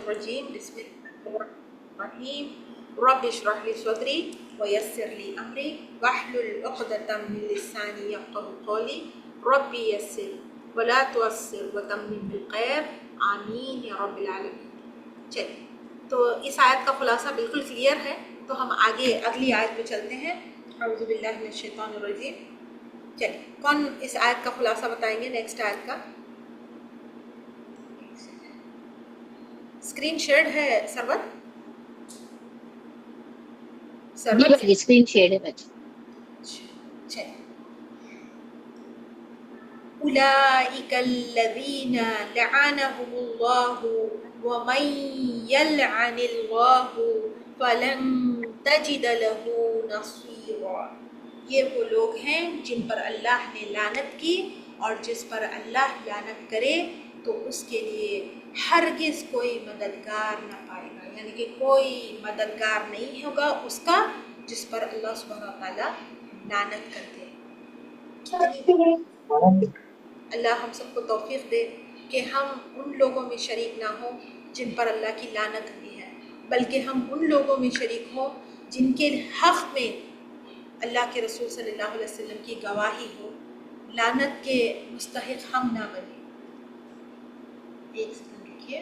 الرجيم بسم الله الرحمن الرحيم رب اشرح لي صدري ويسر لي أمري واحلل عقدة من لساني يفقهوا قولي ربي يسر ولا تعسر وتمم بالخير آمین یا رب العالمین۔ چلیے تو اس آیت کا خلاصہ بالکل کلیئر ہے، تو ہم آگے اگلی آیت پہ چلتے ہیں۔ اعوذ باللہ من الشیطان الرجیم۔ چلیے کون اس آیت کا خلاصہ بتائیں گے؟ نیکسٹ آیت کا اسکرین شیئرڈ ہے سرور؟ اسکرین شیئر ہے بچے۔ اولئک الذین لعنهم اللہ ومن یلعن اللہ فلن تجد له نصیرا۔ یہ وہ لوگ ہیں جن پر اللہ نے لعنت کی، اور جس پر اللہ لعنت کرے تو اس کے لیے ہرگز کوئی مددگار نہ پائے گا، یعنی کہ کوئی مددگار نہیں ہوگا اس کا جس پر اللہ سبحانہ وتعالیٰ لعنت کرتے ہیں۔ اللہ ہم سب کو توفیق دے کہ ہم ان لوگوں میں شریک نہ ہوں جن پر اللہ کی لعنت ہوئی ہے، بلکہ ہم ان لوگوں میں شریک ہوں جن کے حق میں اللہ کے رسول صلی اللہ علیہ وسلم کی گواہی ہو، لعنت کے مستحق ہم نہ بنیں۔ ایک سیکنڈ رکھیے،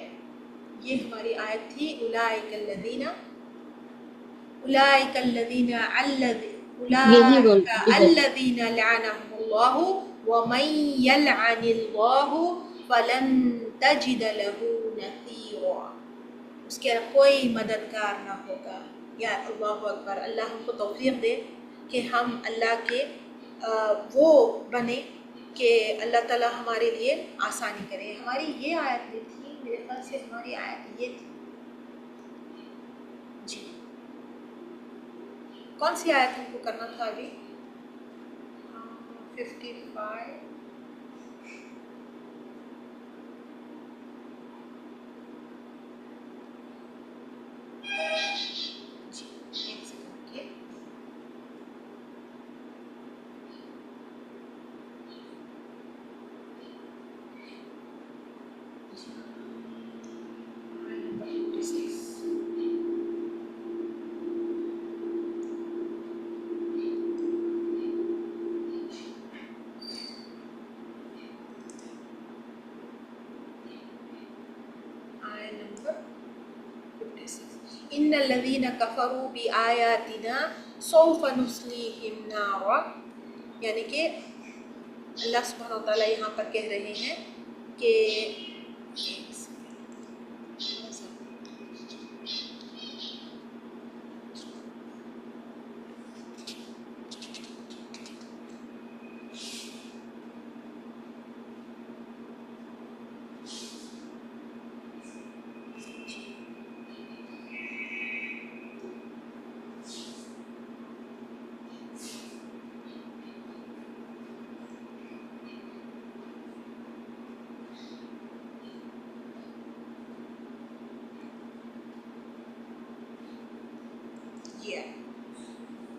یہ ہماری آیت تھی اولئک الذین لعنهم اللہ ومن یلعن اللہ فلن تجد له نصیرا۔ اس کے کوئی مددگار نہ ہوگا۔ یا اللہ اکبر، اللہ ہم کو توفیق دے کہ ہم اللہ کے وہ بنے کہ اللہ تعالیٰ ہمارے لیے آسانی کرے۔ ہماری یہ آیت بھی تھی، میرے خیال سے ہماری آیت یہ تھی جی۔ کون سی آیت ہم کو کرنا تھا ابھی؟ 55 جی، ایک سیکنڈ رکیے۔ ان الذین کفروا بآیاتنا سوف نصلیہم نارا، یعنی کہ اللہ سبحانہ وتعالیٰ یہاں پر کہہ رہے ہیں کہ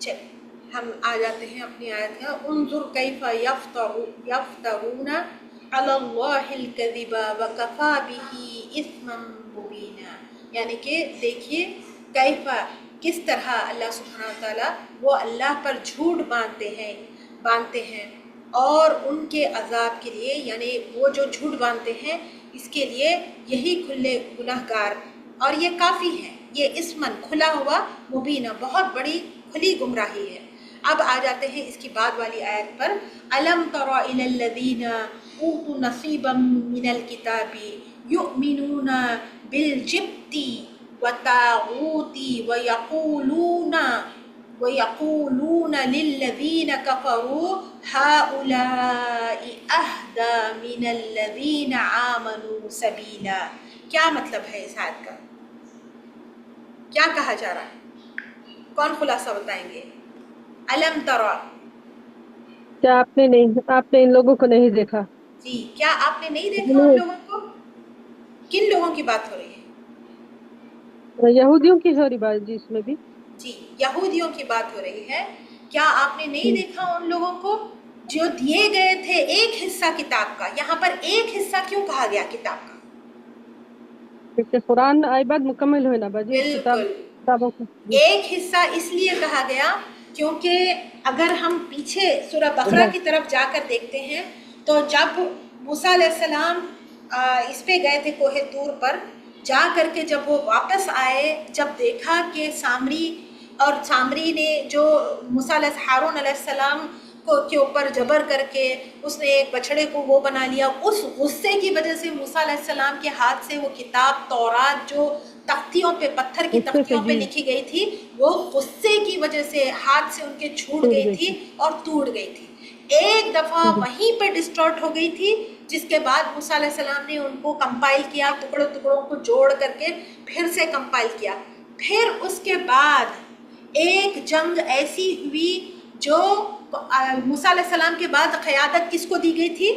چلیں ہم آ جاتے ہیں اپنی آیت کا۔ انظر کیف یفترون علی اللہ الکذب وکفی بہ اثما مبینا، یعنی کہ دیکھیے کیف، کس طرح اللہ سبحانہ تعالیٰ وہ اللہ پر جھوٹ باندھتے ہیں اور ان کے عذاب کے لیے، یعنی وہ جو جھوٹ باندھتے ہیں اس کے لیے یہی کھلے گناہ گار، اور یہ کافی ہے، یہ اسمن کھلا ہوا، مبینہ بہت بڑی کھلی گمراہی ہے۔ اب آ جاتے ہیں اس کی بعد والی آیت پر۔ الم تر الی الذین اوتوا نصیبا من الکتاب یؤمنون بالجبت والطاغوت ویقولون للذین کفروا ہؤلاء اہدی من الذین آمنوا سبیلا۔ کیا مطلب ہے اس آیت کا؟ کیا کہا جا رہا ہے؟ کون خلاصہ بتائیں گے؟ الم ترا، کیا آپ نے ان لوگوں کو نہیں دیکھا؟ جی، کیا آپ نے نہیں دیکھا ان لوگوں کو؟ کن لوگوں کی بات ہو رہی ہے؟ یہودیوں کی ہو رہی بات جی، اس میں بھی جی یہودیوں کی بات ہو رہی ہے۔ کیا آپ نے نہیں دیکھا ان لوگوں کو جو دیے گئے تھے ایک حصہ کتاب کا؟ یہاں پر ایک حصہ کیوں کہا گیا کتاب کا؟ کہ قرآن آئی بعد مکمل ہوئے نا باجی بالکل کتابوں کو. ایک حصہ اس لیے کہا گیا کیونکہ اگر ہم پیچھے سورہ بقرہ کی طرف جا کر دیکھتے ہیں تو جب موسیٰ علیہ السلام اس پہ گئے تھے کوہ طور پر، جا کر کے جب وہ واپس آئے، جب دیکھا کہ سامری نے جو ہارون علیہ السلام کے اوپر جبر کر کے اس نے ایک بچڑے کو وہ بنا لیا، اس غصے کی وجہ سے موسیٰ علیہ السلام کے ہاتھ سے وہ کتاب تورات جو تختیوں پہ، پتھر کی تختیوں پہ لکھی گئی تھی، وہ غصے کی وجہ سے ہاتھ سے ان کے چھوٹ گئی تھی اور ٹوٹ گئی تھی. ایک دفعہ وہیں پہ ڈسٹارٹ ہو گئی تھی، جس کے بعد موسیٰ علیہ السلام نے ان کو کمپائل کیا، ٹکڑوں کو جوڑ کر کے پھر سے کمپائل کیا. پھر اس کے بعد ایک جنگ ایسی ہوئی جو موسیٰ علیہ السلام کے بعد قیادت کس کو دی گئی تھی؟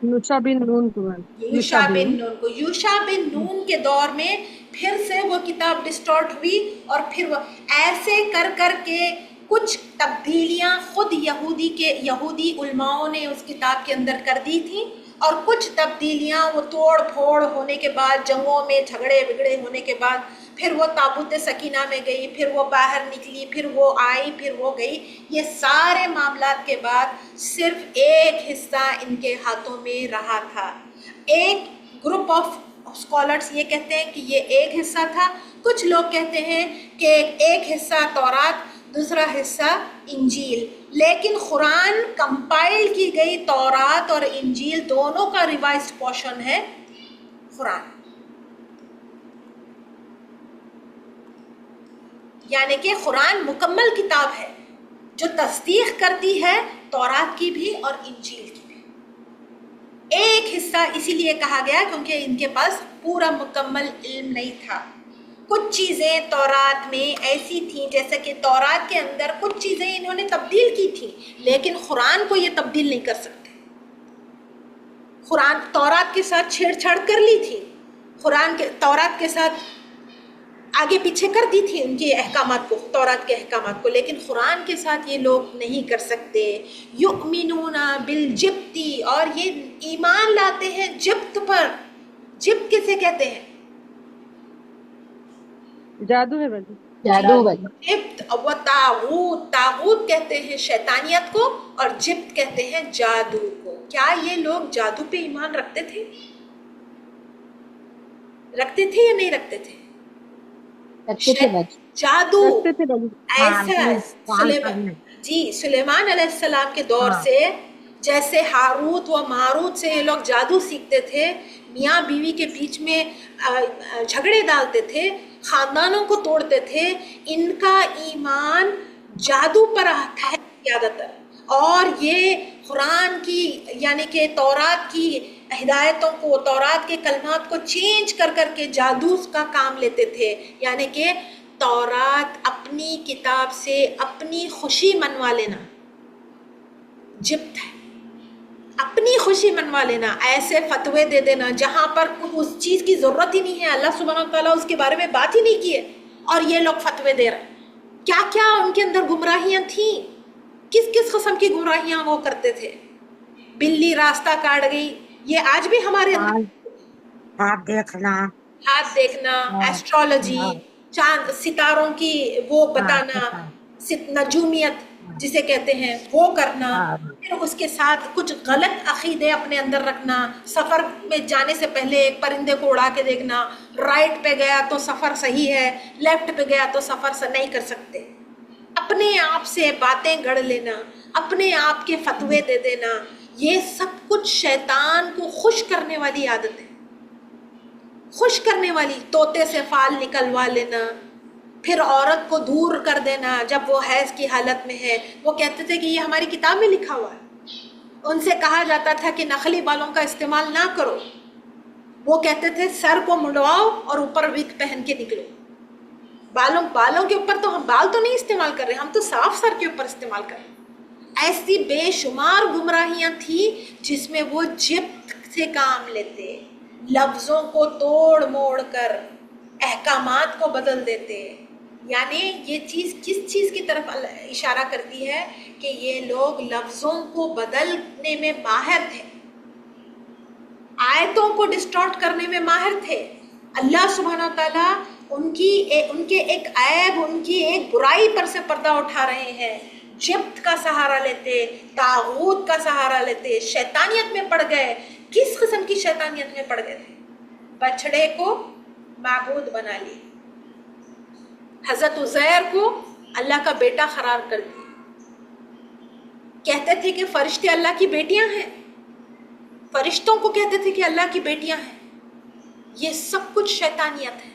یوشع بن نون کو. یوشع بن نون کو. یوشع بن نون کے دور میں پھر سے وہ کتاب ڈسٹارٹ ہوئی، اور پھر وہ ایسے کر کر کے کچھ تبدیلیاں خود یہودی علماؤں نے اس کتاب کے اندر کر دی تھیں، اور کچھ تبدیلیاں وہ توڑ پھوڑ ہونے کے بعد، جنگوں میں جھگڑے بگڑے ہونے کے بعد، پھر وہ تابوت سکینہ میں گئی، پھر وہ باہر نکلی، پھر وہ آئی، پھر وہ گئی. یہ سارے معاملات کے بعد صرف ایک حصہ ان کے ہاتھوں میں رہا تھا. ایک گروپ آف اسکالرس یہ کہتے ہیں کہ یہ ایک حصہ تھا، کچھ لوگ کہتے ہیں کہ ایک حصہ تورات، دوسرا حصہ انجیل. لیکن قرآن کمپائل کی گئی تورات اور انجیل دونوں کا ریوائزڈ پورشن ہے قرآن. یعنی کہ قرآن مکمل کتاب ہے جو تصدیق کرتی ہے تورات کی بھی اور انجیل کی بھی. ایک حصہ اسی لیے کہا گیا کیونکہ ان کے پاس پورا مکمل علم نہیں تھا. کچھ چیزیں تورات میں ایسی تھیں، جیسے کہ تورات کے اندر کچھ چیزیں انہوں نے تبدیل کی تھیں، لیکن قرآن کو یہ تبدیل نہیں کر سکتے. قرآن تورات کے ساتھ چھیڑ چھاڑ کر لی تھی، تورات کے ساتھ آگے پیچھے کر دی تھی ان کے احکامات کو، تورات کے احکامات کو، لیکن قرآن کے ساتھ یہ لوگ نہیں کر سکتے. یؤمنون بالجبتی، اور یہ ایمان لاتے ہیں جبت پر. جبت کسے کہتے ہیں؟ جادو ہے باجی. جادو باجی. جبت و طاغوت. طاغوت کہتے ہیں شیطانیت کو، اور جبت کہتے ہیں جادو کو. کیا یہ لوگ جادو پہ ایمان رکھتے تھے یا نہیں رکھتے تھے؟ جادو ایسا سلیمان علیہ السلام کے دور سے، جیسے ہاروت و ماروت سے یہ لوگ جادو سیکھتے تھے، میاں بیوی کے بیچ میں جھگڑے ڈالتے تھے، خاندانوں کو توڑتے تھے. ان کا ایمان جادو پر آتا ہے زیادہ تر. اور یہ قرآن کی یعنی کہ تورات کی ہدایتوں کو، تورات کے کلمات کو چینج کر کر کے جادو کا کام لیتے تھے. یعنی کہ تورات اپنی کتاب سے اپنی خوشی منوا لینا جبت ہے، اپنی خوشی منوا لینا، ایسے فتوے دے دینا جہاں پر اس چیز کی ضرورت ہی نہیں ہے. اللہ سبحانہ تعالیٰ اس کے بارے میں بات ہی نہیں کی ہے، اور یہ لوگ فتوے دے رہے ہیں. کیا کیا ان کے اندر گمراہیاں تھیں، کس قسم کی گمراہیاں وہ کرتے تھے. بلی راستہ کاٹ گئی، یہ آج بھی ہمارے ہاتھ دیکھنا، ایسٹرولوجی، چاند ستاروں کی وہ بتانا، نجومیت جسے کہتے ہیں وہ کرنا. پھر اس کے ساتھ کچھ غلط عقیدے اپنے اندر رکھنا. سفر میں جانے سے پہلے ایک پرندے کو اڑا کے دیکھنا، رائٹ پہ گیا تو سفر صحیح ہے، لیفٹ پہ گیا تو سفر سے نہیں کر سکتے. اپنے آپ سے باتیں گڑھ لینا، اپنے آپ کے فتوے دے دینا، یہ سب کچھ شیطان کو خوش کرنے والی عادت ہے. خوش کرنے والی. طوطے سے فال نکلوا لینا، پھر عورت کو دور کر دینا جب وہ حیض کی حالت میں ہے. وہ کہتے تھے کہ یہ ہماری کتاب میں لکھا ہوا ہے. ان سے کہا جاتا تھا کہ نخلی بالوں کا استعمال نہ کرو. وہ کہتے تھے سر کو منڈواؤ اور اوپر وگ پہن کے نکلو. بالوں کے اوپر تو ہم بال تو نہیں استعمال کر رہے، ہم تو صاف سر کے اوپر استعمال کر رہے. ایسی بے شمار گمراہیاں تھیں جس میں وہ جبت سے کام لیتے، لفظوں کو توڑ موڑ کر احکامات کو بدل دیتے. یعنی یہ چیز کس چیز کی طرف اشارہ کرتی ہے کہ یہ لوگ لفظوں کو بدلنے میں ماہر تھے. آیتوں کو ڈسٹارٹ کرنے میں ماہر تھے. اللہ سبحانہ تعالیٰ ان کے ایک عیب، ان کی ایک برائی پر سے پردہ اٹھا رہے ہیں. جبت کا سہارا لیتے، طاغوت کا سہارا لیتے، شیطانیت میں پڑ گئے. کس قسم کی شیطانیت میں پڑ گئے تھے؟ بچڑے کو معبود بنا لی، حضرت عزیر کو اللہ کا بیٹا قرار کر دیا. کہتے تھے کہ فرشتے اللہ کی بیٹیاں ہیں، فرشتوں کو کہتے تھے کہ اللہ کی بیٹیاں ہیں. یہ سب کچھ شیطانیت ہے.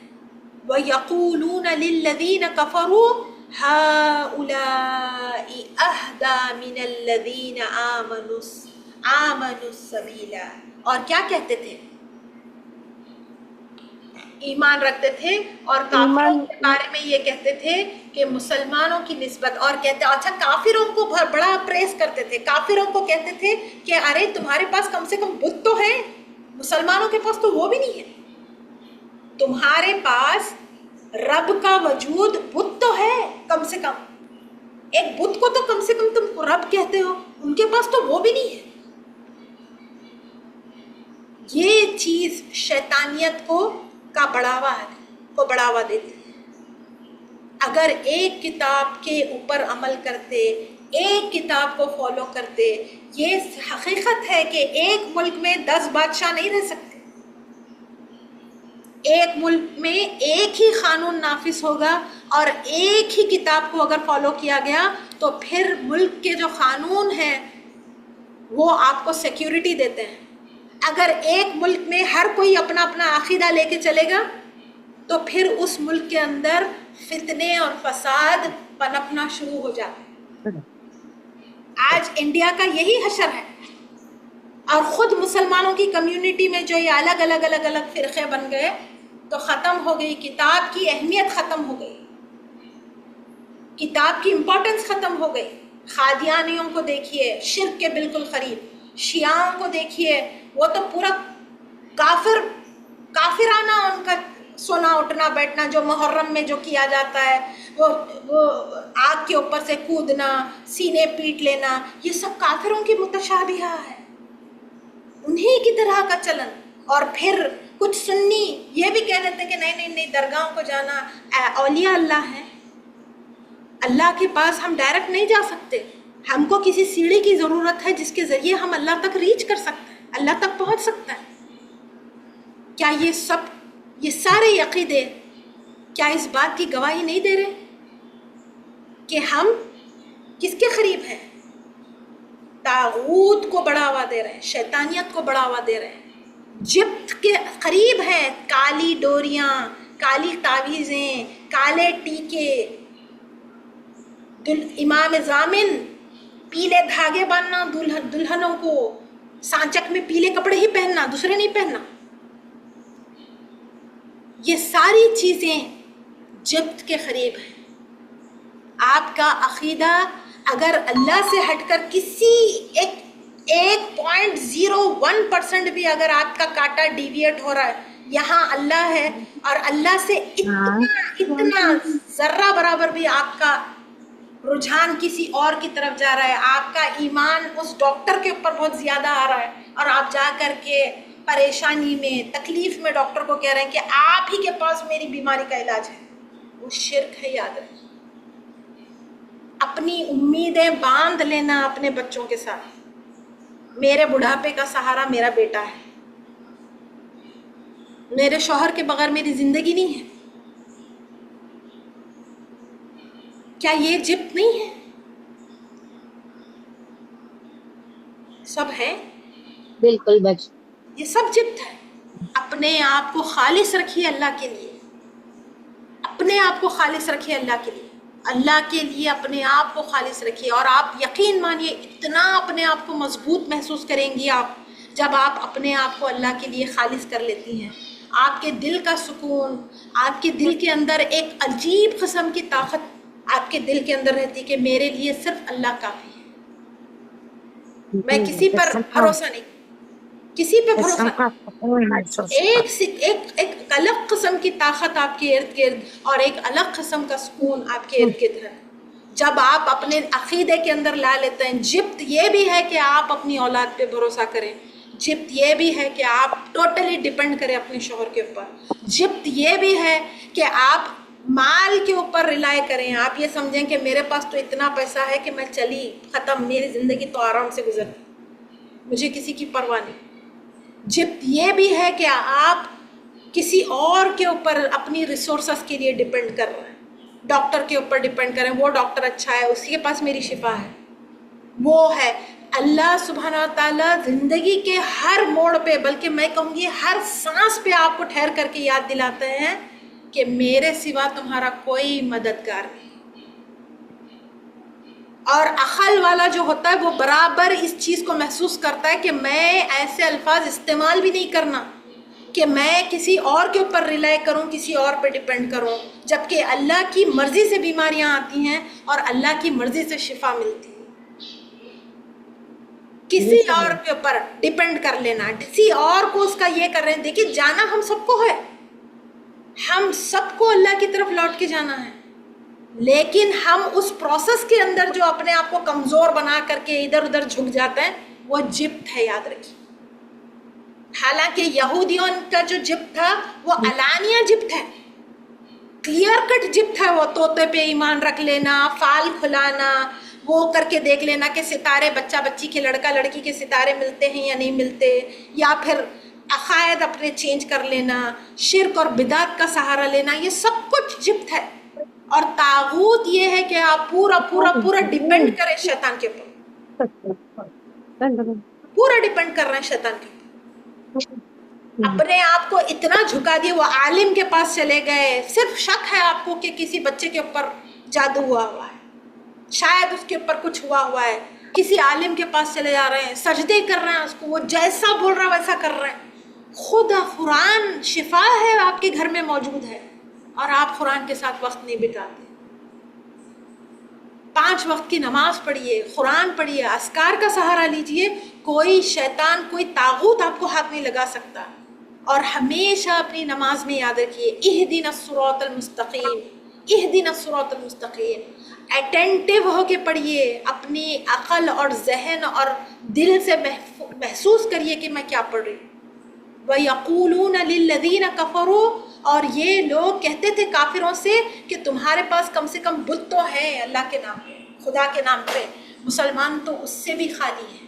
وَيَقُولُونَ لِلَّذِينَ كَفَرُوا هَؤُلَاءِ أَهْدَى مِنَ الَّذِينَ آمَنُوا السَّبِيلًا. اور کیا کہتے تھے؟ ایمان رکھتے تھے اور کافروں کے بارے میں یہ کہتے تھے کہ مسلمانوں کی نسبت، اور کہتے اچھا کافروں کو بڑا پریس کرتے تھے. کافروں کو کہتے تھے کہ ارے تمہارے پاس کم سے کم بت تو ہے، مسلمانوں کے پاس تو وہ بھی نہیں ہے. تمہارے پاس رب کا وجود بت تو ہے، کم سے کم ایک بت کو تو کم سے کم تم رب کہتے ہو، ان کے پاس تو وہ بھی نہیں ہے. یہ چیز شیطانیت کو بڑھاوا دیتی ہے. اگر ایک کتاب کے اوپر عمل کرتے، ایک کتاب کو فالو کرتے، یہ حقیقت ہے کہ ایک ملک میں 10 بادشاہ نہیں رہ سکتے. ایک ملک میں ایک ہی قانون نافذ ہوگا، اور ایک ہی کتاب کو اگر فالو کیا گیا تو پھر ملک کے جو قانون ہیں وہ آپ کو سیکیورٹی دیتے ہیں. اگر ایک ملک میں ہر کوئی اپنا اپنا عقیدہ لے کے چلے گا تو پھر اس ملک کے اندر فتنے اور فساد پنپنا شروع ہو جاتے ہیں. آج انڈیا کا یہی حشر ہے. اور خود مسلمانوں کی کمیونٹی میں جو یہ الگ الگ فرقے بن گئے تو ختم ہو گئی، کتاب کی اہمیت ختم ہو گئی، کتاب کی امپورٹنس ختم ہو گئی. قادیانیوں کو دیکھیے، شرک کے بالکل قریب. شیعوں کو دیکھیے، وہ تو پورا کافرانہ ان کا سونا اٹھنا بیٹھنا، جو محرم میں جو کیا جاتا ہے، وہ آگ کے اوپر سے کودنا، سینے پیٹ لینا، یہ سب کافروں کی متشابہہ ہے، انہی کی طرح کا چلن. اور پھر کچھ سنی یہ بھی کہہ دیتے کہ نہیں درگاہوں کو جانا، اولیاء اللہ ہیں، اللہ کے پاس ہم ڈائریکٹ نہیں جا سکتے، ہم کو کسی سیڑھی کی ضرورت ہے جس کے ذریعے ہم اللہ تک ریچ کر سکتے ہیں، اللہ تک پہنچ سکتے ہیں. کیا یہ سارے عقیدے کیا اس بات کی گواہی نہیں دے رہے کہ ہم کس کے قریب ہیں؟ طاغوت کو بڑھاوا دے رہے ہیں، شیطانیت کو بڑھاوا دے رہے ہیں، جبت کے قریب ہیں. کالی ڈوریاں، کالی تعویذیں، کالے ٹیکے، امام ضامن، پیلے دھاگے باندھنا دلہنوں کو، سانچک میں پیلے کپڑے ہی پہننا، دوسرے نہیں پہننا. یہ ساری چیزیں جبت کے قریب ہیں. آپ کا عقیدہ اگر اللہ سے ہٹ کر کسی ایک 0.01% بھی اگر آپ کا کاٹا ڈیویٹ ہو رہا ہے، یہاں اللہ ہے اور اللہ سے اتنا ذرہ برابر بھی آپ کا رجحان کسی اور کی طرف جا رہا ہے، آپ کا ایمان اس ڈاکٹر کے اوپر بہت زیادہ آ رہا ہے، اور آپ جا کر کے پریشانی میں، تکلیف میں ڈاکٹر کو کہہ رہے ہیں کہ آپ ہی کے پاس میری بیماری کا علاج ہے، وہ شرک ہے. یاد رکھیں، اپنی امیدیں باندھ لینا اپنے بچوں کے ساتھ. میرے بڑھاپے کا سہارا میرا بیٹا ہے، میرے شوہر کے بغیر میری زندگی نہیں ہے. کیا یہ جبت نہیں ہے؟ سب ہے، بالکل بچ، یہ سب جبت ہے. اپنے آپ کو خالص رکھیے اللہ کے لیے، اپنے آپ کو خالص رکھیے اللہ کے لیے، اللہ کے لیے اپنے آپ کو خالص رکھیے. اور آپ یقین مانیے اتنا اپنے آپ کو مضبوط محسوس کریں گی آپ جب آپ اپنے آپ کو اللہ کے لیے خالص کر لیتی ہیں. آپ کے دل کا سکون، آپ کے دل کے اندر ایک عجیب قسم کی طاقت آپ کے دل کے اندر رہتی کہ میرے لیے صرف اللہ کافی ہے، میں کسی پر بھروسہ نہیں، کسی پہ بھروسہ نہیں. ایک الگ قسم کی طاقت آپ کے ارد گرد اور ایک الگ قسم کا سکون آپ کے ارد گرد ہے جب آپ اپنے عقیدے کے اندر لا لیتے ہیں. جبت یہ بھی ہے کہ آپ اپنی اولاد پہ بھروسہ کریں، جبت یہ بھی ہے کہ آپ ٹوٹلی ڈپینڈ کریں اپنے شوہر کے اوپر. جبت یہ بھی ہے کہ آپ مال کے اوپر ریلائی کریں. آپ یہ سمجھیں کہ میرے پاس تو اتنا پیسہ ہے کہ میں چلی ختم، میری زندگی تو آرام سے گزرتی، مجھے کسی کی پرواہ نہیں. جبت یہ بھی ہے کہ آپ کسی اور کے اوپر اپنی ریسورسز کے لیے ڈپینڈ کر رہے ہیں. ڈاکٹر کے اوپر ڈپینڈ کریں، وہ ڈاکٹر اچھا ہے، اسی کے پاس میری شفا ہے. وہ ہے اللہ سبحانہ و تعالیٰ زندگی کے ہر موڑ پہ، بلکہ میں کہوں گی ہر سانس پہ آپ کو ٹھہر کر کے یاد دلاتے ہیں کہ میرے سوا تمہارا کوئی مددگار نہیں. اور عقل والا جو ہوتا ہے وہ برابر اس چیز کو محسوس کرتا ہے کہ میں ایسے الفاظ استعمال بھی نہیں کرنا کہ میں کسی اور کے اوپر ریلائی کروں، کسی اور پہ ڈپینڈ کروں، جبکہ اللہ کی مرضی سے بیماریاں آتی ہیں اور اللہ کی مرضی سے شفا ملتی ہے. کسی اور کے اوپر ڈپینڈ کر لینا، کسی اور کو اس کا یہ کر رہے ہیں. دیکھیے جانا ہم سب کو ہے، ہم سب کو اللہ کی طرف لوٹ کے جانا ہے، لیکن ہم اس پروسیس کے اندر جو اپنے آپ کو کمزور بنا کر کے ادھر ادھر جھک جاتے ہیں وہ جبت ہے، یاد رکھیے. حالانکہ یہودیوں کا جو جبت تھا وہ علانیہ جبت ہے، کلیئر کٹ جبت ہے. وہ طوطے پہ ایمان رکھ لینا، فال کھلانا، وہ کر کے دیکھ لینا کہ ستارے بچہ بچی کے، لڑکا لڑکی کے ستارے ملتے ہیں یا نہیں ملتے، یا پھر عقائد اپنے چینج کر لینا، شرک اور بدعت کا سہارا لینا، یہ سب کچھ جبت ہے. اور طاغوت یہ ہے کہ آپ پورا پورا پورا ڈیپینڈ کریں شیطان کے اوپر، پورا ڈیپینڈ کر رہے ہیں شیطان کے اوپر. اپنے آپ کو اتنا جھکا دیے. وہ عالم کے پاس چلے گئے، صرف شک ہے آپ کو کہ کسی بچے کے اوپر جادو ہوا ہے، شاید اس کے اوپر کچھ ہوا ہے. کسی عالم کے پاس چلے جا رہے ہیں، سجدے کر رہے ہیں اس کو، وہ جیسا بول رہا ہے ویسا کر رہے ہیں. خدا قرآن شفا ہے، آپ کے گھر میں موجود ہے، اور آپ قرآن کے ساتھ وقت نہیں بتاتے. 5 وقت کی نماز پڑھیے، قرآن پڑھیے، اذکار کا سہارا لیجئے. کوئی شیطان، کوئی طاغوت آپ کو ہاتھ نہیں لگا سکتا. اور ہمیشہ اپنی نماز میں یاد رکھیے اہدنا الصراط المستقیم، اہدنا الصراط المستقیم. اٹینٹیو ہو کے پڑھیے، اپنی عقل اور ذہن اور دل سے محسوس کریے کہ میں کیا پڑھ رہی ہوں. وَيَقُولُونَ لِلَّذِينَ كَفَرُوا، اور یہ لوگ کہتے تھے کافروں سے کہ تمہارے پاس کم سے کم بت تو ہیں اللہ کے نام پہ، خدا کے نام پہ. مسلمان تو اس سے بھی خالی ہیں،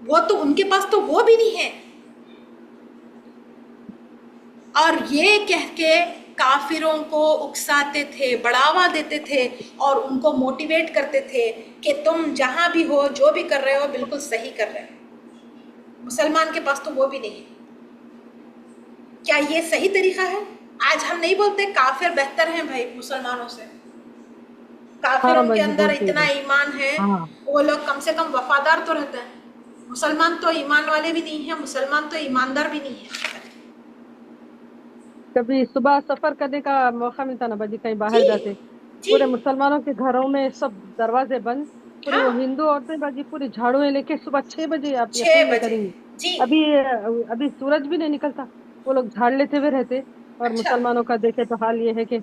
وہ تو ان کے پاس تو وہ بھی نہیں ہے. اور یہ کہہ کے کافروں کو اکساتے تھے، بڑھاوا دیتے تھے اور ان کو موٹیویٹ کرتے تھے کہ تم جہاں بھی ہو، جو بھی کر رہے ہو، بالکل صحیح کر رہے ہو. مسلمان کے پاس تو وہ بھی نہیں ہے. کیا یہ صحیح طریقہ ہے؟ آج ہم نہیں بولتے کافر بہتر ہیں بھائی مسلمانوں سے، کافروں کے اندر اتنا ایمان ہے، وہ لوگ کم سے کم وفادار تو رہتے ہیں. مسلمان تو ایمان والے بھی نہیں ہیں، مسلمان تو ایماندار بھی نہیں ہے. کبھی صبح سفر کرنے کا موقع ملتا نا باجی، کہیں باہر جاتے، پورے مسلمانوں کے گھروں میں سب دروازے بند، پوری وہ ہندو عورتیں باجی پوری جھاڑویں لے کے صبح 6 بجے، آپ 6 یقین نہیں بجے کریں گے. جی. ابھی سورج بھی نہیں نکلتا، وہ لوگ جھاڑ لیتے ہوئے رہتے. اور اچھا، مسلمانوں کا دیکھے تو حال یہ ہے کہ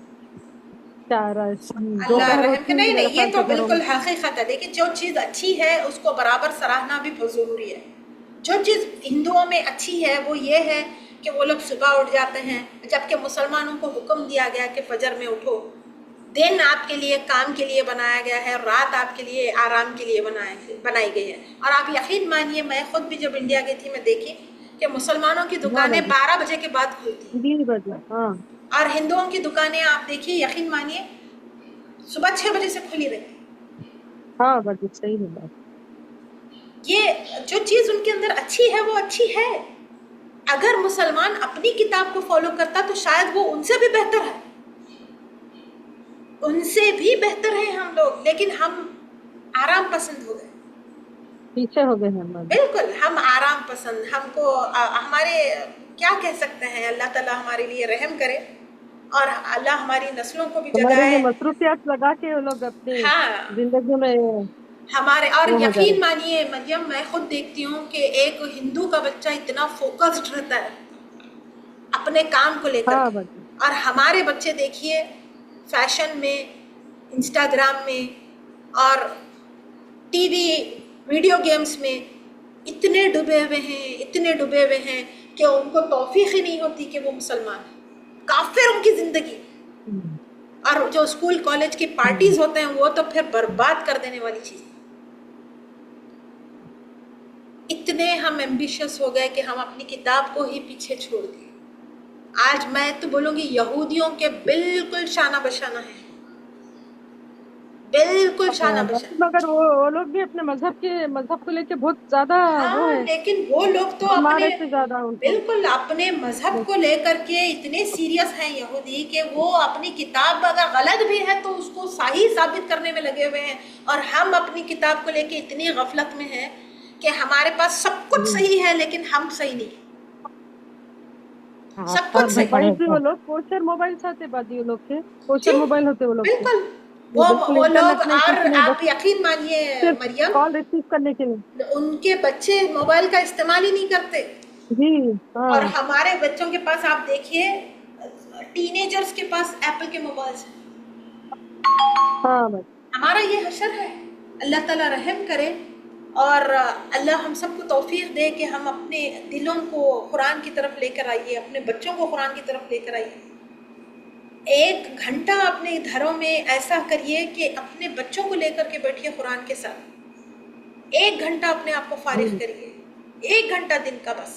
کیا اللہ دوپہر رحم ہوتی کہ ہے نہیں میرے یہ خیال تو سے گھروں میں. بالکل حقیقت ہے. دیکھیں جو چیز اچھی ہے اس کو برابر سراہنا بھی بہت ضروری ہے. جو چیز ہندوؤں میں اچھی ہے وہ یہ ہے کہ وہ لوگ صبح اٹھ جاتے ہیں، جبکہ مسلمانوں کو حکم دیا گیا کہ فجر میں اٹھو. دن آپ کے لیے کام کے لیے بنایا گیا ہے، رات آپ کے لیے آرام کے لیے بنائی گئی ہے. اور آپ یقین مانیے، میں خود بھی جب انڈیا گئی تھی میں دیکھی کہ مسلمانوں کی دکانیں 12 بجے کے بعد کھلتی ہیں، 20 بجے. ہاں، اور ہندوؤں کی دکانیں آپ دیکھیے یقین مانیے صبح 6 بجے سے کھلی رہتی. ہاں باجی صحیح ہے بات. یہ جو چیز ان کے اندر اچھی ہے وہ اچھی ہے. اگر مسلمان اپنی کتاب کو فالو کرتا تو شاید وہ ان سے بھی بہتر ہے، ان سے بھی بہتر ہیں ہم لوگ. لیکن ہم آرام پسند ہو گئے، پیچھے ہو گئے ہیں باجی. بالکل ہم آرام پسند. ہم کو ہمارے کیا کہہ سکتے ہیں، اللہ تعالیٰ ہمارے لیے رحم کرے اور اللہ ہماری نسلوں کو بھی ہمارے لیے جگائے. مصروفیات لگا کے وہ لوگ اپنی ہاں زندگی میں ہمارے. اور وہ ہو جا یقین رہے. مانیے مریم، میں خود دیکھتی ہوں کہ ایک ہندو کا بچہ اتنا فوکسڈ رہتا ہے اپنے کام کو لے کر ہاں کے، باجی. اور ہمارے بچے دیکھیے فیشن میں، انسٹاگرام میں اور ٹی وی ویڈیو گیمز میں اتنے ڈوبے ہوئے ہیں کہ ان کو توفیق ہی نہیں ہوتی کہ وہ مسلمان ہیں، کافر ان کی زندگی. اور جو اسکول کالج کی پارٹیز ہوتے ہیں وہ تو پھر برباد کر دینے والی چیز. اتنے ہم ایمبیشس ہو گئے کہ ہم اپنی کتاب کو ہی پیچھے چھوڑ دیے. آج میں تو بولوں گی یہودیوں کے بالکل شانہ بشانہ ہیں، بالکل شانہ بشانہ. مگر وہ لوگ بھی اپنے مذہب کو لے کے بہت زیادہ وہ ہاں ہے، لیکن وہ لوگ تو ہمارے اپنے سے زیادہ ان کو. بالکل اپنے مذہب کو لے کر کے اتنے سیریس ہیں یہودی کہ وہ اپنی کتاب اگر غلط بھی ہے تو اس کو صحیح ثابت کرنے میں لگے ہوئے ہیں. اور ہم اپنی کتاب کو لے کے اتنی غفلت میں ہیں کہ ہمارے پاس سب کچھ صحیح ہے لیکن ہم صحیح نہیں. سب کچھ صحیح. موبائل بھی وہ لوگ کوشر موبائل آتے باجی، وہ لوگ کے کوشر جی موبائل ہوتے وہ لوگ کے، بالکل. وہ بالکل وہ لوگ انٹرنیٹ نہیں، اور کچھ نہیں، آپ بس یقین مانیے صرف مریم، کال ریسیو کرنے کے لیے. ان کے بچے موبائل کا استعمال ہی نہیں کرتے. جی ہاں اور ہمارے بچوں کے پاس آپ دیکھیے ٹینیجرز کے پاس ایپل کے موبائلس ہیں. ہاں بس ہمارا یہ حشر ہے. اللہ تعالیٰ رحم کرے اور اللہ ہم سب کو توفیق دے کہ ہم اپنے دلوں کو قرآن کی طرف لے کر آئیے، اپنے بچوں کو قرآن کی طرف لے کر آئیے. 1 گھنٹہ اپنے گھروں میں ایسا کریے کہ اپنے بچوں کو لے کر کے بیٹھیے قرآن کے ساتھ. 1 گھنٹہ اپنے آپ کو فارغ کریے، 1 گھنٹہ دن کا بس.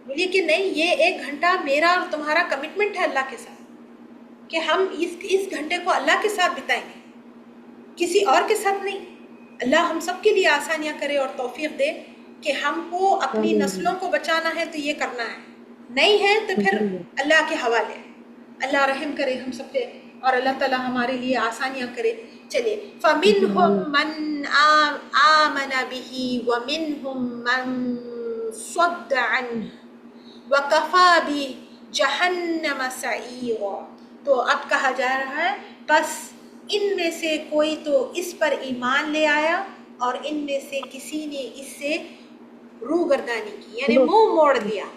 بولیے کہ نہیں یہ 1 گھنٹہ میرا اور تمہارا کمٹمنٹ ہے اللہ کے ساتھ کہ ہم اس گھنٹے کو اللہ کے ساتھ بتائیں گے، کسی اور کے ساتھ نہیں. اللہ ہم سب کے لیے آسانیاں کرے اور توفیق دے کہ ہم کو اپنی نسلوں کو بچانا ہے تو یہ کرنا ہے، نہیں ہے تو پھر اللہ کے حوالے. اللہ رحم کرے ہم سب پہ اور اللہ تعالیٰ ہمارے لیے آسانیاں کرے. چلیے فَمِنْهُمْ مَنْ آمَنَ بِهِ وَمِنْهُمْ مَنْ صَدَّ عَنْهُ وَكَفَى بِجَهَنَّمَ سَعِيرًا. تو اب کہا جا رہا ہے بس ان میں سے کوئی تو اس پر ایمان لے آیا اور ان میں سے کسی نے اس سے روگردانی کی یعنی منہ موڑ لیا،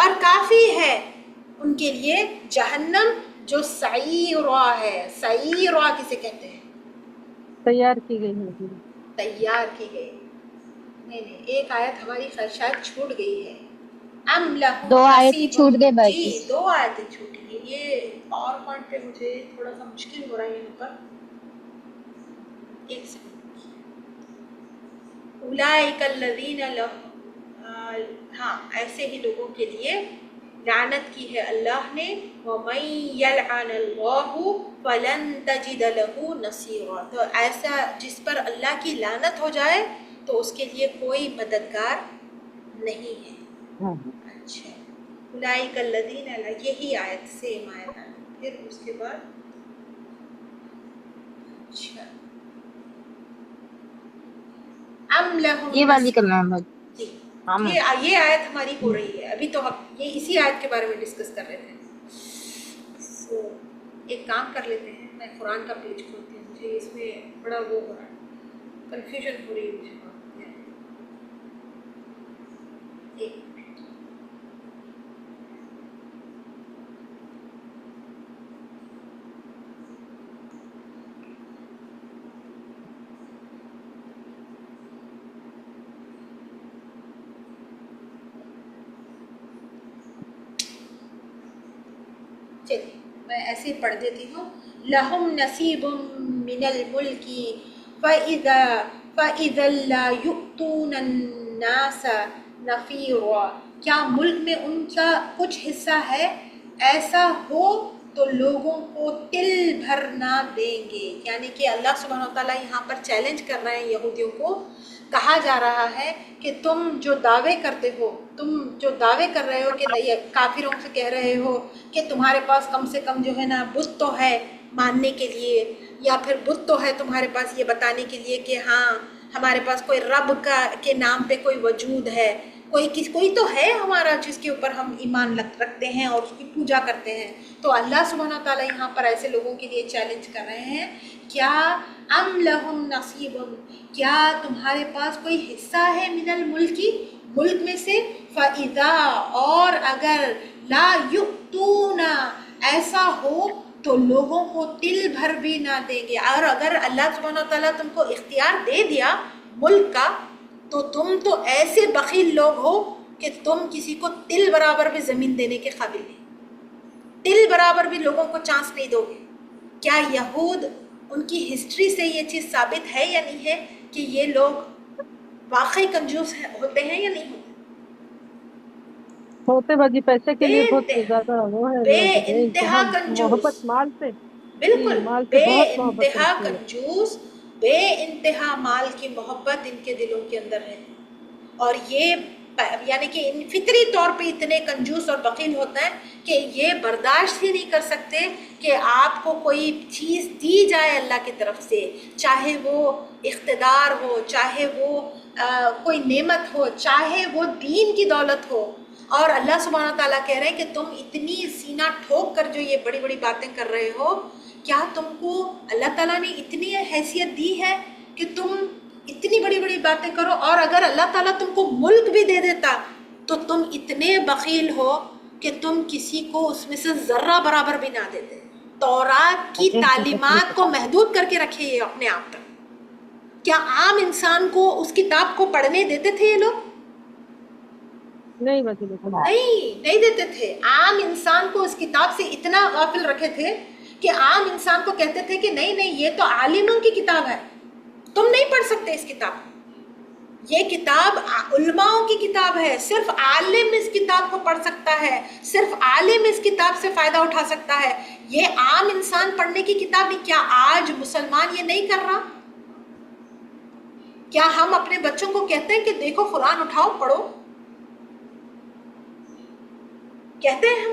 اور کافی ہے ان کے لیے جہنم جو سعیرہ ہے. سعیرہ کسے کہتے ہیں؟ تیار کی گئی ہے. تیار کی گئی. نہیں ایک آیت ہماری شاید چھوٹ گئی ہے. ام لہم 2 آیتیں نصیب. چھوٹ گئے باجی. جی 2 آیتیں چھوٹ گئی. یہ پاور پوائنٹ پہ مجھے تھوڑا سا مشکل ہو رہا ہے یہاں پر. ایک سیکنڈ. اولئک الذین ہاں ایسے ہی لوگوں کے لیے لعنت کی ہے اللہ نے. وَمَن يَلْعَنِ اللَّهُ فَلَن تَجِدَ لَهُ نَصِيرًا. تو ایسا جس پر اللہ کی لعنت ہو جائے تو اس کے لیے کوئی مددگار نہیں ہے. اچھا اولئک الذین، یہی آیت سیم آیت ہے. پھر اس کے بعد اچھا ام لہم یہ والی کرنا ہے جی ہم یہ آیت ہماری ہو رہی ہے ابھی تو ہم یہ اسی آیت کے بارے میں ڈسکس کر رہے تھے. سو ایک کام کر لیتے ہیں، میں قرآن کا پیج کھولتی ہوں، مجھے اس میں بڑا وہ ہو رہا ہے، کنفیوژن ہو رہی ہے مجھے. ایک منٹ. چلیے میں ایسے پڑھ دیتی ہوں. لہم نصیب من الملک فَإِذَا لَا يُؤْتُونَ النَّاسَ نَقِيرًا. کیا ملک میں ان کا کچھ حصہ ہے، ایسا ہو تو لوگوں کو تل بھر نہ دیں گے. یعنی کہ اللہ سبحانہ و تعالیٰ یہاں پر چیلنج کر رہے ہیں یہودیوں کو. کہا جا رہا ہے کہ تم جو دعوے کرتے ہو، تم جو دعوے کر رہے ہو کہ کافروں سے کہہ رہے ہو کہ تمہارے پاس کم سے کم جو ہے نا بت تو ہے ماننے کے لیے، یا پھر بت تو ہے تمہارے پاس یہ بتانے کے لیے کہ ہاں ہمارے پاس کوئی رب کے نام پہ کوئی وجود ہے، کوئی تو ہے ہمارا جس کے اوپر ہم ایمان رکھتے ہیں اور اس کی پوجا کرتے ہیں. تو اللہ سبحانہ تعالیٰ یہاں پر ایسے لوگوں کے لیے چیلنج کر رہے ہیں، کیا ام لہم نصیب، کیا تمہارے پاس کوئی حصہ ہے من الملکی، ملک میں سے. فَإِذَا، اور اگر لا یؤتون، ایسا ہو تو لوگوں کو تل بھر بھی نہ دیں گے. اور اگر اللہ سبحانہ تعالیٰ تم کو اختیار دے دیا ملک کا تو تم تو ایسے بخیل لوگ ہو کہ تم کسی کو تل برابر بھی زمین دینے کے قابل نہیں، تل برابر بھی لوگوں کو چانس نہیں دو گے۔ کیا یہود ان کی ہسٹری سے یہ چیز ثابت ہے یا نہیں ہے کہ یہ لوگ واقعی کنجوس ہوتے ہیں یا نہیں ہوتے؟ ہوتے باجی، پیسے کے لیے بہت بے زیادہ وہ ہے بے لوگ، بے انتہا انتہا کنجوس، محبت مال سے، جی بالکل مال سے بے بہت محبت انتہا کرتے ہیں۔ کنجوس، بے انتہا مال کی محبت ان کے دلوں کے اندر ہے، اور یہ یعنی کہ فطری طور پہ اتنے کنجوس اور بخیل ہوتا ہے کہ یہ برداشت ہی نہیں کر سکتے کہ آپ کو کوئی چیز دی جائے اللہ کی طرف سے، چاہے وہ اقتدار ہو، چاہے وہ کوئی نعمت ہو، چاہے وہ دین کی دولت ہو، اور اللہ سبحانہ تعالیٰ کہہ رہے ہیں کہ تم اتنی سینہ ٹھوک کر جو یہ بڑی بڑی باتیں کر رہے ہو، کیا تم کو اللہ تعالیٰ نے اتنی حیثیت دی ہے کہ تم اتنی بڑی بڑی باتیں کرو؟ اور اگر اللہ تعالیٰ تم کو ملک بھی دے دیتا تو تم اتنے بخیل ہو کہ تم کسی کو اس میں سے ذرہ برابر بھی نہ دیتے۔ تورات کی تعلیمات کو محدود کر کے رکھے یہ اپنے آپ تک۔ کیا عام انسان کو اس کتاب کو پڑھنے دیتے تھے یہ لوگ؟ نہیں باجی بالکل نہیں دیتے تھے۔ عام انسان کو اس کتاب سے اتنا غافل رکھے تھے کہ عام انسان کو کہتے تھے کہ نہیں نہیں، یہ تو عالموں کی کتاب ہے، تم نہیں پڑھ سکتے اس کتاب، یہ کتاب علماؤں کی کتاب ہے، صرف عالم اس کتاب کو پڑھ سکتا ہے، صرف عالم اس کتاب سے فائدہ اٹھا سکتا ہے، یہ عام انسان پڑھنے کی کتاب نہیں۔ کیا آج مسلمان یہ نہیں کر رہا؟ کیا ہم اپنے بچوں کو کہتے ہیں کہ دیکھو قرآن اٹھاؤ پڑھو؟ کہتے ہیں ہم؟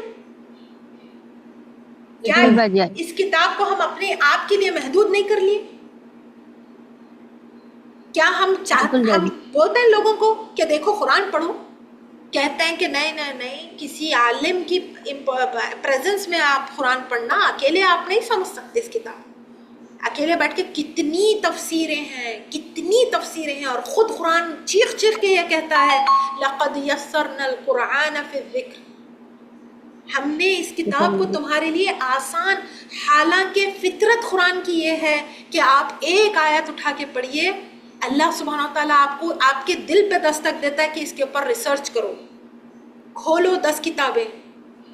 کیا اس کتاب کو ہم اپنے آپ کے لیے محدود نہیں کر لیے؟ کیا ہم بولتے ہیں لوگوں کو کہ دیکھو قرآن پڑھو؟ کہتے ہیں کہ نہیں نہیں نہیں، کسی عالم کی پریزنس میں آپ قرآن پڑھنا، اکیلے آپ نہیں سمجھ سکتے اس کتاب، اکیلے بیٹھ کے کتنی تفسیریں ہیں، اور خود قرآن چیخ چیخ کے یہ کہتا ہے لَقَدْ يَسَّرْنَا الْقُرْآنَ فِي الذِّكْرِ، ہم نے اس کتاب کو تمہارے لیے آسان، حالانکہ فطرت قرآن کی یہ ہے کہ آپ ایک آیت اٹھا کے پڑھیے، اللہ سبحانہ تعالیٰ آپ کو آپ کے دل پہ دستک دیتا ہے کہ اس کے اوپر ریسرچ کرو، کھولو 10 کتابیں،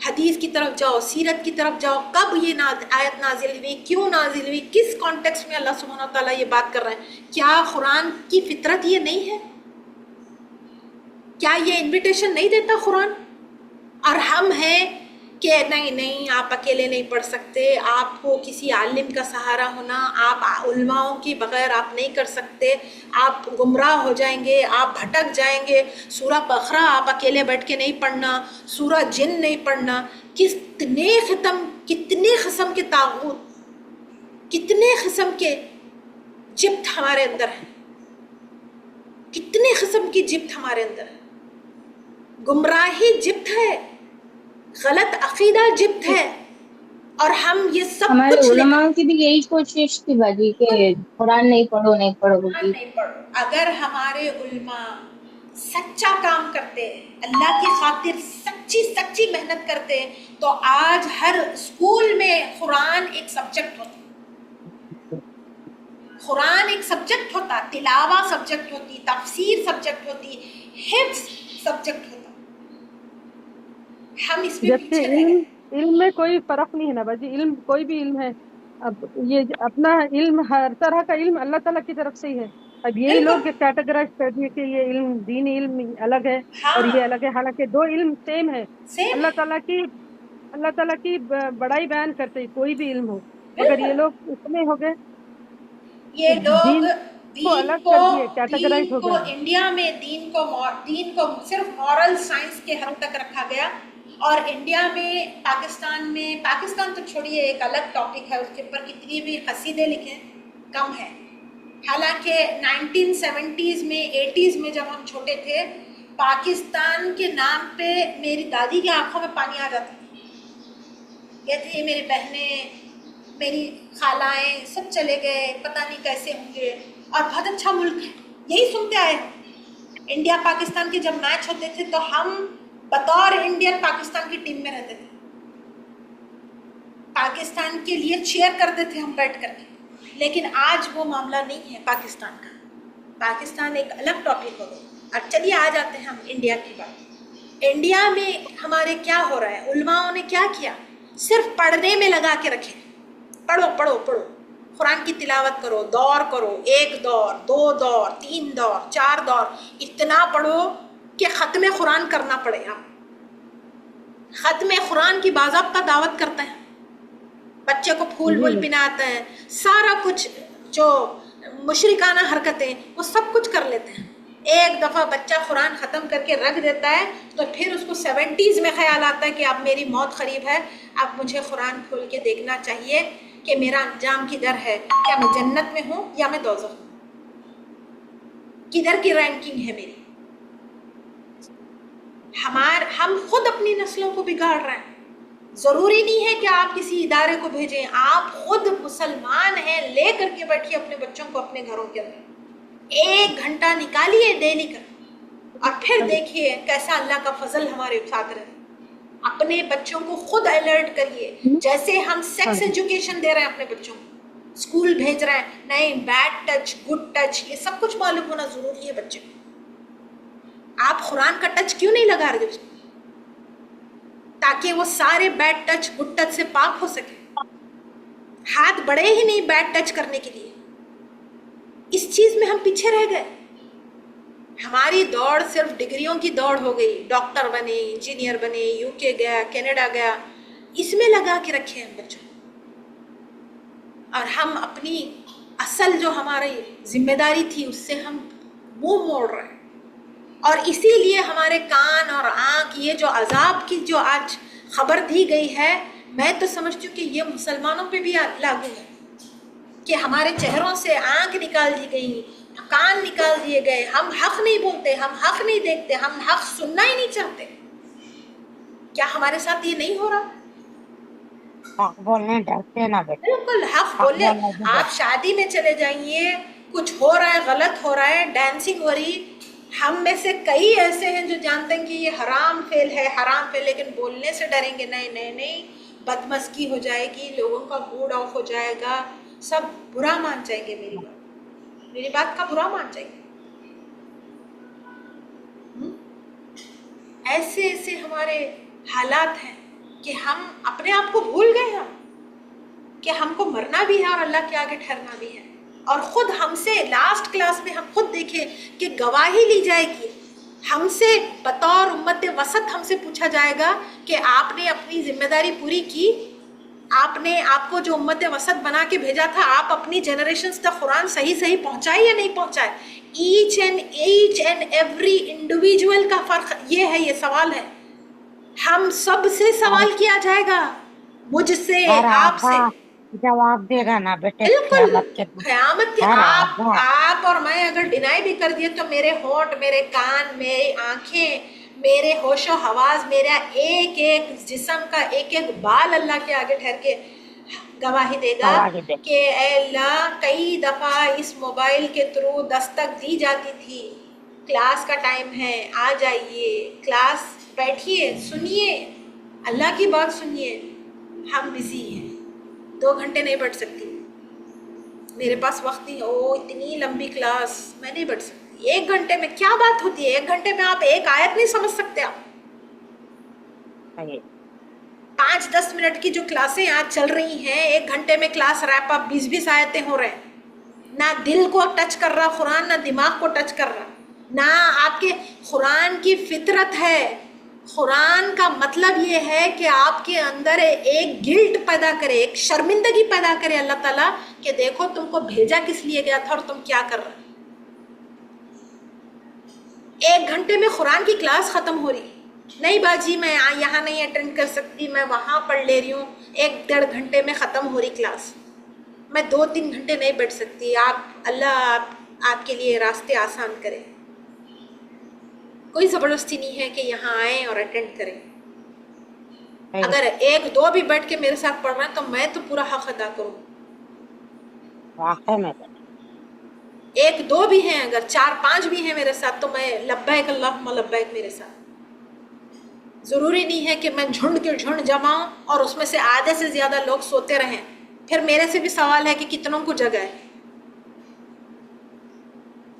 حدیث کی طرف جاؤ، سیرت کی طرف جاؤ، کب یہ آیت نازل ہوئی، کیوں نازل ہوئی، کس کانٹیکسٹ میں اللہ سبحانہ تعالیٰ یہ بات کر رہے ہیں۔ کیا قرآن کی فطرت یہ نہیں ہے؟ کیا یہ انویٹیشن نہیں دیتا قرآن؟ اور ہم ہیں کہ نہیں نہیں، آپ اکیلے نہیں پڑھ سکتے، آپ کو کسی عالم کا سہارا ہونا، آپ علماؤں کی بغیر آپ نہیں کر سکتے، آپ گمراہ ہو جائیں گے، آپ بھٹک جائیں گے، سورہ بقرہ آپ اکیلے بیٹھ کے نہیں پڑھنا، سورہ جن نہیں پڑھنا۔ کتنے قسم کے طاغوت، کتنے قسم کے جبت ہمارے اندر ہیں، کتنے قسم کی جبت ہمارے اندر ہے۔ گمراہی جبت ہے، غلط عقیدہ جبت ہے، اور ہم یہ سب ہمارے کچھ علماء کی بھی یہی کوشش تھی باجی کہ قرآن نہیں پڑھو نہیں پڑھو۔ اگر ہمارے علماء سچا کام کرتے، اللہ کی خاطر سچی محنت کرتے، تو آج ہر اسکول میں قرآن ایک سبجیکٹ ہوتا، قرآن ایک سبجیکٹ ہوتا، تلاوہ سبجیکٹ ہوتی، تفسیر سبجیکٹ ہوتی، حفظ سبجیکٹ ہوتا۔ ہم اس میں پیچھے رہ گئے۔ علم میں کوئی فرق نہیں ہے نا باجی، علم کوئی بھی علم ہے، اب یہ اپنا علم، ہر طرح کا علم اللہ تعالیٰ کی طرف سے ہی ہے۔ اب یہی لوگ کیٹیگرائز کر دیے کہ یہ علم دینی علم الگ ہے اور یہ الگ ہے، حالانکہ دو علم سیم ہے۔ اللہ تعالیٰ کی بڑائی بیان کرتے کوئی بھی علم ہو، مگر یہ لوگ اتنے ہو گئے، یہ لوگ کو الگ کر دیے، کیٹیگرائز ہو گئے۔ انڈیا میں دین کو صرف مورل سائنس کے حد تک رکھا گیا، اور انڈیا میں، پاکستان تو چھوڑیے، ایک الگ ٹاپک ہے، اس کے اوپر کتنی بھی قصیدے لکھیں کم ہے۔ حالانکہ 1970s میں 80s میں جب ہم چھوٹے تھے، پاکستان کے نام پہ میری دادی کی آنکھوں میں پانی آ جاتا تھا، کہتے ہیں میری بہنیں، میری خالائیں سب چلے گئے، پتہ نہیں کیسے ہوں گے، اور بہت اچھا ملک ہے، یہی سنتے آئے ہیں۔ انڈیا پاکستان کے جب میچ ہوتے تھے تو ہم بطور انڈین پاکستان کی ٹیم میں رہتے تھے، پاکستان کے لیے چیئر کرتے تھے ہم بیٹھ کر کے، لیکن آج وہ معاملہ نہیں ہے پاکستان کا۔ پاکستان ایک الگ ٹاپک ہو گیا. اب چلیے آ جاتے ہیں ہم انڈیا کی بات. انڈیا میں ہمارے کیا ہو رہا ہے؟ علماؤں نے کیا کیا؟ صرف پڑھنے میں لگا کے رکھے. پڑھو پڑھو پڑھو، قرآن کی تلاوت کرو، دور کرو، 1 دور 2 دور 3 دور 4 دور، اتنا پڑھو کہ ختم قرآن کرنا پڑے گا. ختم قرآن کی باضابطہ دعوت کرتے ہیں، بچے کو پھول وول پہناتے ہیں، سارا کچھ جو مشرکانہ حرکتیں وہ سب کچھ کر لیتے ہیں. ایک دفعہ بچہ قرآن ختم کر کے رکھ دیتا ہے تو پھر اس کو 70s میں خیال آتا ہے کہ اب میری موت قریب ہے، اب مجھے قرآن کھول کے دیکھنا چاہیے کہ میرا انجام کدھر ہے، کیا میں جنت میں ہوں یا میں دوزخ میں، کدھر کی رینکنگ ہے میری. ہم خود اپنی نسلوں کو بگاڑ رہے ہیں. ضروری نہیں ہے کہ آپ کسی ادارے کو بھیجیں، آپ خود مسلمان ہیں، لے کر کے بیٹھیے اپنے بچوں کو اپنے گھروں کے اندر. 1 گھنٹہ نکالیے ڈیلی کا اور پھر دیکھیے کیسا اللہ کا فضل ہمارے ساتھ رہے. اپنے بچوں کو خود الرٹ کریے، جیسے ہم سیکس ایجوکیشن دے رہے ہیں اپنے بچوں کو، اسکول بھیج رہے ہیں، نہیں بیڈ ٹچ گڈ ٹچ یہ سب کچھ معلوم ہونا ضروری ہے بچے کو. آپ قرآن کا ٹچ کیوں نہیں لگا رہے تاکہ وہ سارے بیڈ ٹچ گڈ ٹچ سے پاک ہو سکے؟ ہاتھ بڑے ہی نہیں بیڈ ٹچ کرنے کے لیے. اس چیز میں ہم پیچھے رہ گئے. ہماری دوڑ صرف ڈگریوں کی دوڑ ہو گئی، ڈاکٹر بنے، انجینئر بنے، UK گیا، کینیڈا گیا، اس میں لگا کے رکھے ہیں بچوں. اور ہم اپنی اصل جو ہماری ذمہ داری تھی اس سے ہم منہ موڑ رہے ہیں. اور اسی لیے ہمارے کان اور آنکھ، یہ جو عذاب کی جو آج خبر دی گئی ہے، میں تو سمجھتی ہوں کہ یہ مسلمانوں پہ بھی لاگو ہے کہ ہمارے چہروں سے آنکھ نکال دی گئی، کان نکال دیے گئے، ہم حق نہیں بولتے، ہم حق نہیں دیکھتے، ہم حق سننا ہی نہیں چاہتے. کیا ہمارے ساتھ یہ نہیں ہو رہا؟ حق بولنے ڈرتے نا بیٹے. بالکل حق بولے. آپ شادی میں چلے جائیے، کچھ ہو رہا ہے، غلط ہو رہا ہے، ڈانسنگ ہو رہی، ہم میں سے کئی ایسے ہیں جو جانتے ہیں کہ یہ حرام فعل ہے، حرام فعل، لیکن بولنے سے ڈریں گے. نہیں نہیں نہیں، بدمزگی ہو جائے گی، لوگوں کا موڈ آف ہو جائے گا، سب برا مان جائیں گے، میری بات کا برا مان جائیں گے. ایسے ایسے ہمارے حالات ہیں کہ ہم اپنے آپ کو بھول گئے ہیں کہ ہم کو مرنا بھی ہے اور اللہ کے آگے ٹھہرنا بھی ہے. اور خود ہم سے لاسٹ کلاس میں ہم خود دیکھیں کہ گواہی لی جائے گی ہم سے، بطور امت وسط ہم سے پوچھا جائے گا کہ آپ نے اپنی ذمہ داری پوری کی، آپ کو جو امت وسط بنا کے بھیجا تھا، آپ اپنی جنریشنز تک قرآن صحیح پہنچائے یا نہیں پہنچائے. ایچ اینڈ ایوری انڈیویجول کا فرق یہ ہے، یہ سوال ہے. ہم سب سے سوال کیا جائے گا، مجھ سے، آپ سے. جواب دے گا نا بیٹے. بالکل قیامت کے آپ اور میں اگر ڈینائی بھی کر دیے تو میرے ہونٹ، میرے کان، میری آنکھیں، میرے ہوش و حواس، میرا ایک ایک جسم کا ایک ایک بال اللہ کے آگے ٹھہر کے گواہی دے گا کہ اے اللہ، کئی دفعہ اس موبائل کے تھرو دستک دی جاتی تھی، کلاس کا ٹائم ہے، آ جائیے کلاس، بیٹھیے، سنیے اللہ کی بات سنیے. ہم بزی ہیں، 2 گھنٹے نہیں بیٹھ سکتی، میرے پاس وقت نہیں، اتنی لمبی کلاس میں نہیں بیٹھ سکتی. 1 گھنٹے میں کیا بات ہوتی ہے؟ 1 گھنٹے میں آپ ایک آیت نہیں سمجھ سکتے. آپ 5-10 منٹ کی جو کلاسیں آج چل رہی ہیں، 1 گھنٹے میں کلاس ریپ اپ 20 آیتیں ہو رہے ہیں. نہ دل کو ٹچ کر رہا قرآن، نہ دماغ کو ٹچ کر رہا، نہ آپ کے قرآن کی فطرت ہے. قرآن کا مطلب یہ ہے کہ آپ کے اندر ایک گلٹ پیدا کرے، ایک شرمندگی پیدا کرے اللہ تعالیٰ کہ دیکھو تم کو بھیجا کس لیے گیا تھا اور تم کیا کر رہے. 1 گھنٹے میں قرآن کی کلاس ختم ہو رہی. نہیں باجی میں یہاں نہیں اٹینڈ کر سکتی، میں وہاں پڑھ لے رہی ہوں. 1-1.5 گھنٹے میں ختم ہو رہی کلاس، میں 2-3 گھنٹے نہیں بیٹھ سکتی. اللہ آپ کے لیے راستے آسان کرے. کوئی زبردستی نہیں ہے کہ یہاں آئیں اور اٹینڈ کریں. اگر 1-2 بھی بیٹھ کے میرے ساتھ پڑھ رہے ہیں تو میں تو پورا حق ادا کروں. 1-2 بھی ہیں، اگر 4-5 بھی ہیں میرے ساتھ تو میں لبیک اللہم لبیک میرے ساتھ. ضروری نہیں ہے کہ میں جھنڈ کے جھنڈ جماؤں اور اس میں سے آدھے سے زیادہ لوگ سوتے رہیں. پھر میرے سے بھی سوال ہے کہ کتنوں کو جگہ ہے.